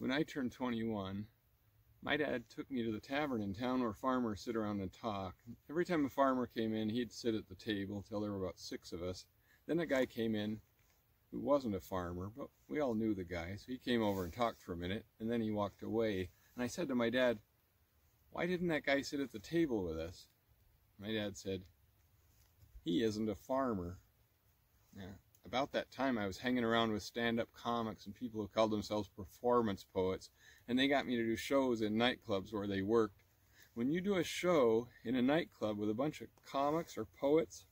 When I turned 21, my dad took me to the tavern in town where farmers sit around and talk. Every time a farmer came in, he'd sit at the table till there were about 6 of us. Then a guy came in who wasn't a farmer, but we all knew the guy, so he came over and talked for a minute, and then he walked away. And I said to my dad, "Why didn't that guy sit at the table with us?" My dad said, "He isn't a farmer." Yeah. About that time, I was hanging around with stand-up comics and people who called themselves performance poets, and they got me to do shows in nightclubs where they worked. When you do a show in a nightclub with a bunch of comics or poets,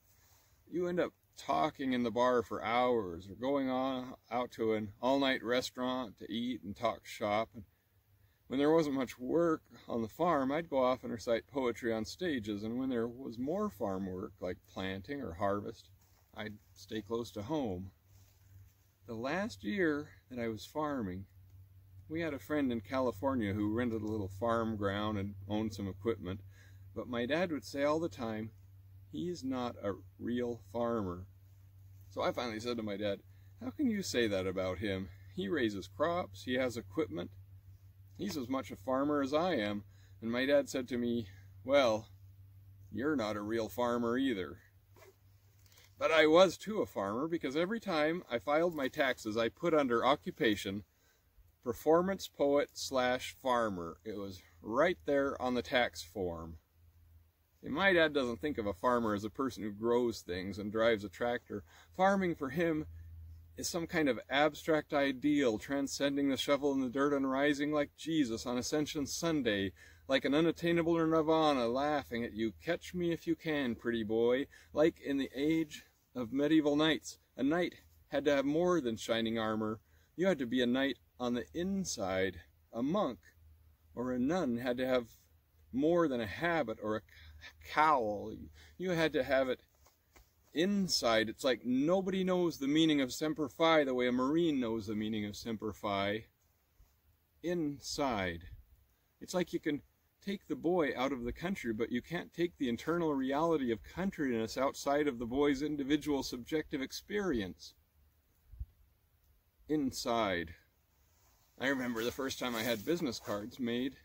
you end up talking in the bar for hours, or going on out to an all-night restaurant to eat and talk shop. And when there wasn't much work on the farm, I'd go off and recite poetry on stages, and when there was more farm work, like planting or harvest, I'd stay close to home. The last year that I was farming, we had a friend in California who rented a little farm ground and owned some equipment, but my dad would say all the time, "He's not a real farmer." So I finally said to my dad, "How can you say that about him? He raises crops, he has equipment. He's as much a farmer as I am." And my dad said to me, "Well, you're not a real farmer either." But I was too a farmer, because every time I filed my taxes, I put under occupation performance poet / farmer. It was right there on the tax form. And my dad doesn't think of a farmer as a person who grows things and drives a tractor. Farming for him is some kind of abstract ideal, transcending the shovel in the dirt and rising like Jesus on Ascension Sunday, like an unattainable nirvana laughing at you. Catch me if you can, pretty boy. Like in the age of medieval knights, a knight had to have more than shining armor. You had to be a knight on the inside. A monk or a nun had to have more than a habit or a cowl. You had to have it inside. It's like nobody knows the meaning of Semper Fi the way a Marine knows the meaning of Semper Fi. Inside. It's like you can take the boy out of the country, but you can't take the internal reality of countryness outside of the boy's individual subjective experience. Inside. I remember the first time I had business cards made,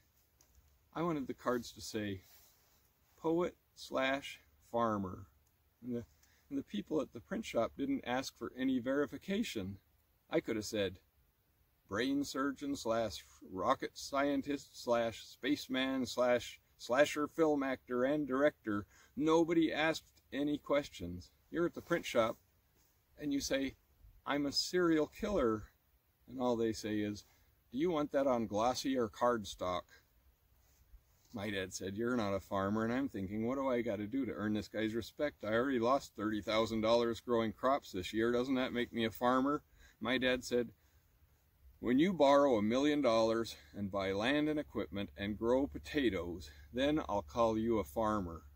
I wanted the cards to say poet / farmer. And the people at the print shop didn't ask for any verification. I could have said brain surgeon / rocket scientist / spaceman / slasher film actor and director. Nobody asked any questions. You're at the print shop and you say, "I'm a serial killer." And all they say is, "Do you want that on glossy or cardstock?" My dad said, "You're not a farmer." And I'm thinking, what do I got to do to earn this guy's respect? I already lost $30,000 growing crops this year. Doesn't that make me a farmer? My dad said, "When you borrow $1 million and buy land and equipment and grow potatoes, then I'll call you a farmer."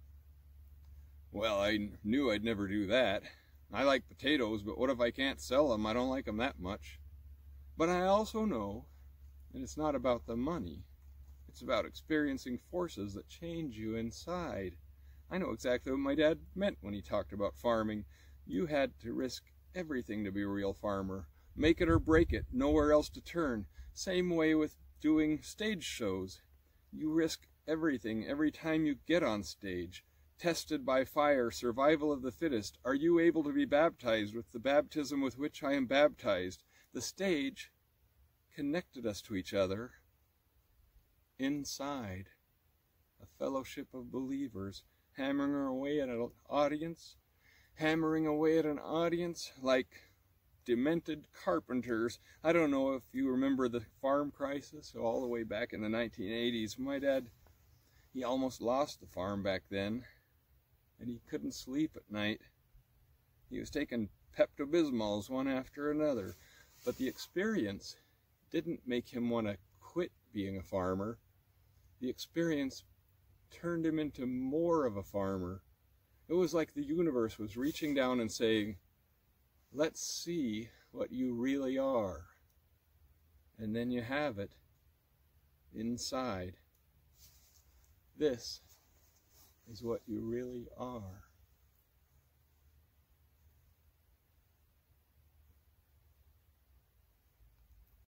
Well, I knew I'd never do that. I like potatoes, but what if I can't sell them? I don't like them that much. But I also know that it's not about the money. It's about experiencing forces that change you inside. I know exactly what my dad meant when he talked about farming. You had to risk everything to be a real farmer. Make it or break it, nowhere else to turn. Same way with doing stage shows. You risk everything every time you get on stage. Tested by fire, survival of the fittest. Are you able to be baptized with the baptism with which I am baptized? The stage connected us to each other. Inside, a fellowship of believers, hammering away at an audience like demented carpenters. I don't know if you remember the farm crisis all the way back in the 1980s. My dad, he almost lost the farm back then, and he couldn't sleep at night. He was taking Pepto-Bismols one after another, but the experience didn't make him want to quit being a farmer. The experience turned him into more of a farmer. It was like the universe was reaching down and saying, "Let's see what you really are." And then you have it inside. This is what you really are.